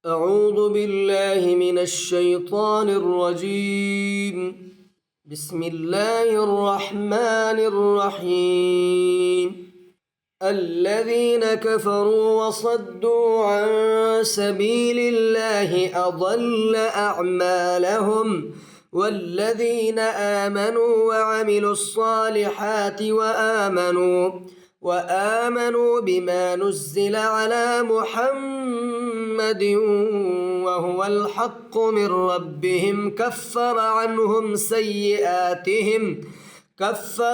أعوذ بالله من الشيطان الرجيم. بسم الله الرحمن الرحيم. الذين كفروا وصدوا عن سبيل الله أضل أعمالهم والذين آمنوا وعملوا الصالحات وآمنوا بما نزل على محمد وهو الحق من ربهم كفر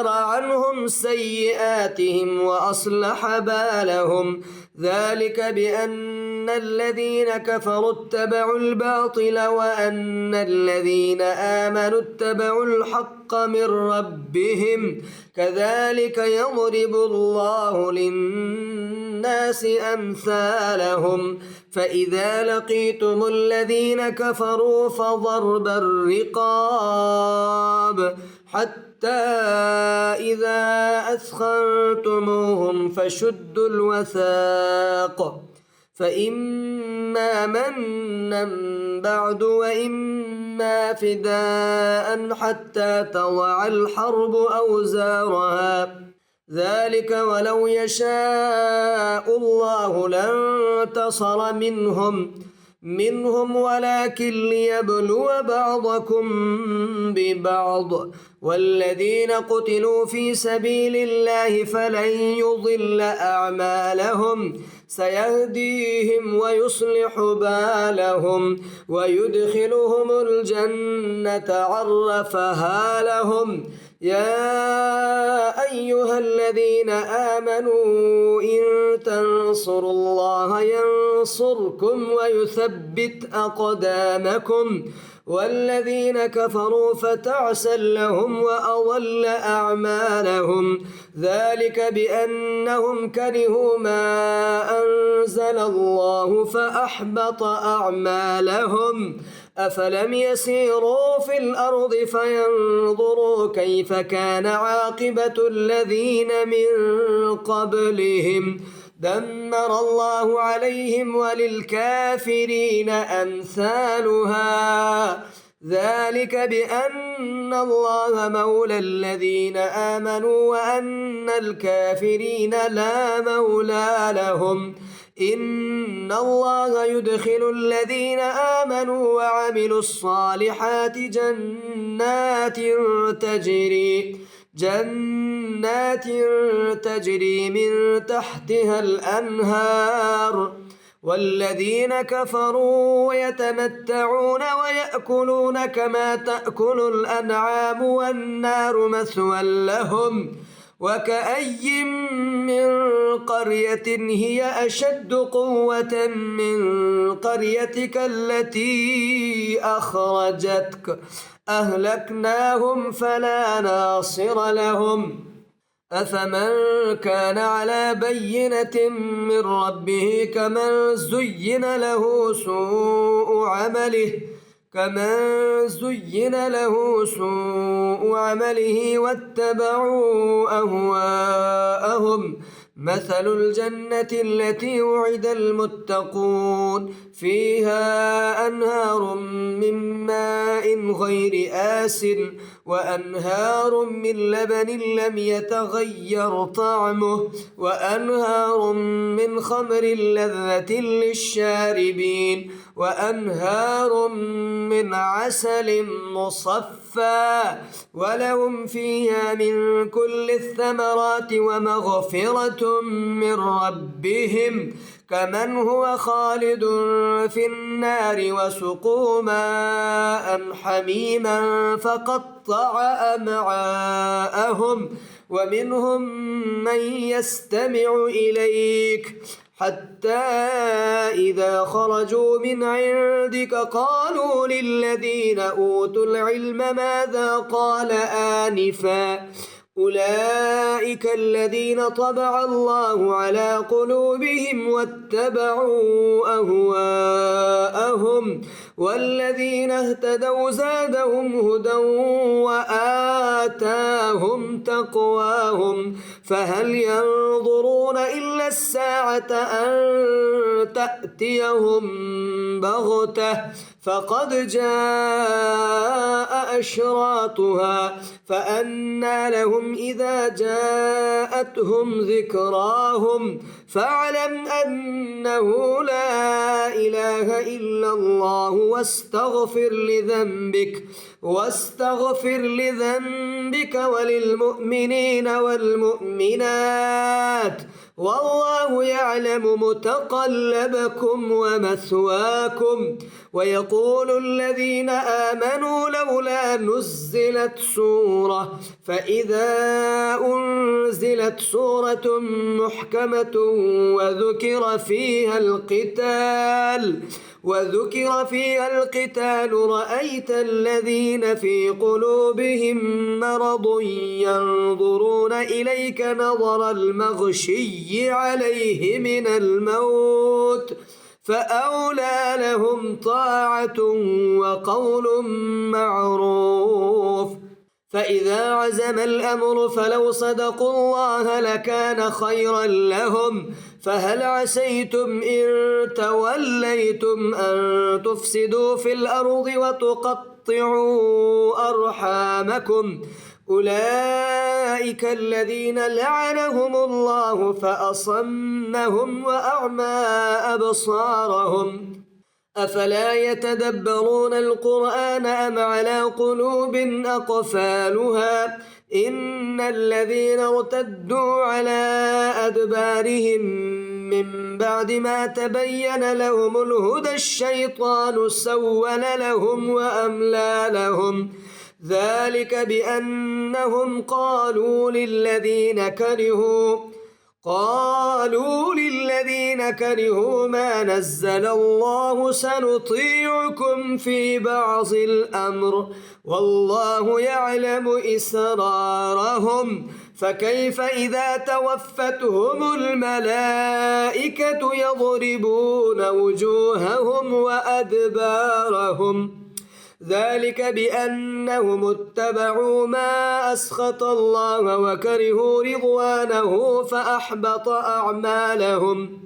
عنهم سيئاتهم وأصلح بالهم. ذلك بأن الذين كفروا اتبعوا الباطل وأن الذين آمنوا اتبعوا الحق من ربهم. كذلك يضرب الله للناس أمثالهم. فإذا لقيتم الذين كفروا فضرب الرقاب حتى إذا أثخنتموهم فشدوا الوثاق فإما منا بعد وإما فداء حتى تضع الحرب أوزارها. ذلك ولو يشاء الله لانتصر منهم ولكن ليبلو بعضكم ببعض. والذين قتلوا في سبيل الله فلن يضل أعمالهم سيهديهم ويصلح بالهم ويدخلهم الجنة عرفها لهم. يا أيها الذين آمنوا إن تنصروا الله ينصركم ويثبت أقدامكم. والذين كفروا فتعسا لهم وأضل أعمالهم. ذلك بأنهم كرهوا ما أنزل الله فأحبط أعمالهم. أفلم يسيروا في الأرض فينظروا كيف كان عاقبة الذين من قبلهم دمر الله عليهم وللكافرين أمثالها. ذلك بأن الله مولى الذين آمنوا وأن الكافرين لا مولى لهم. إن الله يدخل الذين آمنوا وعملوا الصالحات جنات تجري من تحتها الأنهار. والذين كفروا يتمتعون ويأكلون كما تأكل الأنعام والنار مثوى لهم. وكأي من قرية هي أشد قوة من قريتك التي أخرجتك أهلكناهم فلا ناصر لهم. أفمن كان على بينة من ربه كمن زين له سوء عمله واتبعوا أهواءهم. مثل الجنة التي وعد المتقون فيها أنهار من ماء غير آسن وأنهار من لبن لم يتغير طعمه وأنهار من خمر لذة للشاربين وأنهار من عسل مصفى ولهم فيها من كل الثمرات ومغفرة من ربهم كمن هو خالد في النار وسقوا ماء حميما فقطع أمعاءهم. ومنهم من يستمع إليك حتى إذا خرجوا من عندك قالوا للذين أوتوا العلم ماذا قال آنفا أولئك الذين طبع الله على قلوبهم واتبعوا أهواءهم. والذين اهتدوا زادهم هدى وآتاهم تقواهم. فهل ينظرون إلا الساعة أن تأتيهم بغتة فقد جاء أشراطها فأنى لهم إذا جاءتهم ذكراهم فاعلم أنه لا إله إلا الله واستغفر لذنبك وللمؤمنين والمؤمنات والله يعلم متقلبكم ومثواكم. ويقول الذين آمنوا لولا نزلت سورة فإذا أنزلت سورة محكمة وذكر فيها القتال رأيت الذين في قلوبهم مرض ينظرون إليك نظر المغشي عليه من الموت فأولى لهم طاعة وقول معروف. فإذا عزم الأمر فلو صدقوا الله لكان خيرا لهم فهل عسيتم إن توليتم أن تفسدوا في الأرض وتقطعوا أرحامكم أولئك الذين لعنهم الله فأصمهم وأعمى أبصارهم أفلا يتدبرون القرآن أم على قلوب أقفالها إن الذين ارتدوا على أدبارهم من بعد ما تبين لهم الهدى الشيطان سول لهم وأملى لهم ذلك بأنهم قالوا للذين كرهوا ما نزل الله سنطيعكم في بعض الأمر والله يعلم إسرارهم فكيف إذا توفتهم الملائكة يضربون وجوههم وأدبارهم ذلك بأنهم اتبعوا ما أسخط الله وكرهوا رضوانه فأحبط أعمالهم.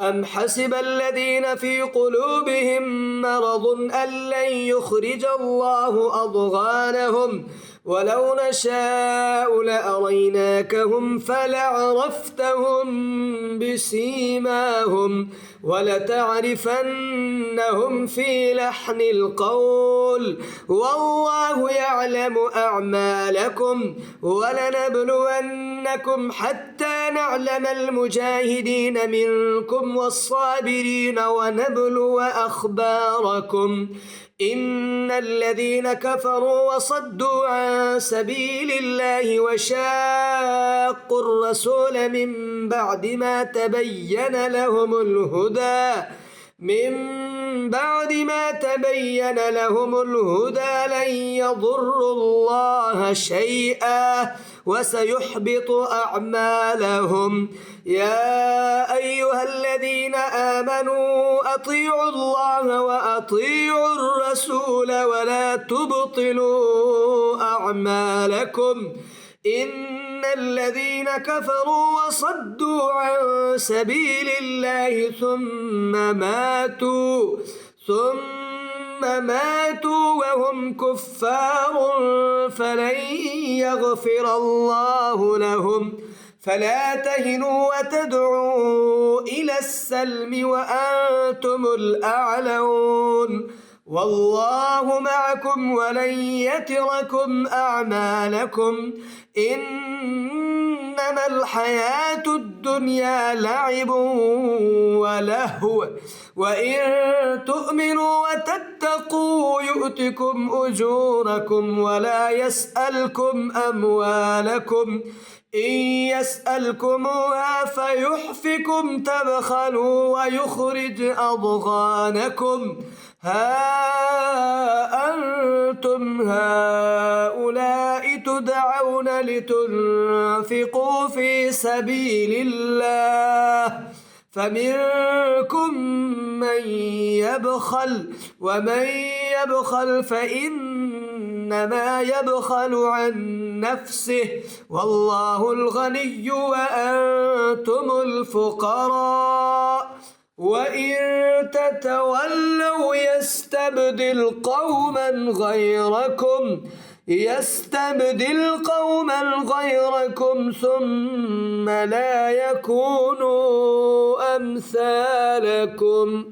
أم حسب الذين في قلوبهم مرض أن لن يخرج الله أضغانهم ولو نشاء لأريناكهم فلعرفتهم بسيماهم ولتعرفنهم في لحن القول والله يعلم أعمالكم ولنبلونكم حتى نعلم المجاهدين منكم والصابرين ونبلو أخباركم إن الذين كفروا وصدوا عن سبيل الله وشاقوا الرسول من بعد ما تبين لهم الهدى لن يضروا الله شيئا وسيحبط أعمالهم. يا أيها الذين آمنوا أطيعوا الله وأطيعوا الرسول ولا تبطلوا أعمالكم إن الذين كفروا وصدوا عن سبيل الله ثم ماتوا وهم كفار فلن يغفر الله لهم فلا تهنوا وتدعوا إلى السلم وأنتم الأعلون والله معكم ولن يتركم أعمالكم إنما الحياة الدنيا لعب ولهو وإن تؤمنوا وتتقوا يؤتكم أجوركم ولا يسألكم أموالكم إن يسألكموها فيحفكم تبخلوا ويخرج أضغانكم ها أنتم هؤلاء تدعون لتنفقوا في سبيل الله فمنكم من يبخل ومن يبخل فإنما يبخل عن نفسه والله الغني وأنتم الفقراء وإن تتولوا يستبدل قوما غيركم ثم لا يكونوا أمثالكم.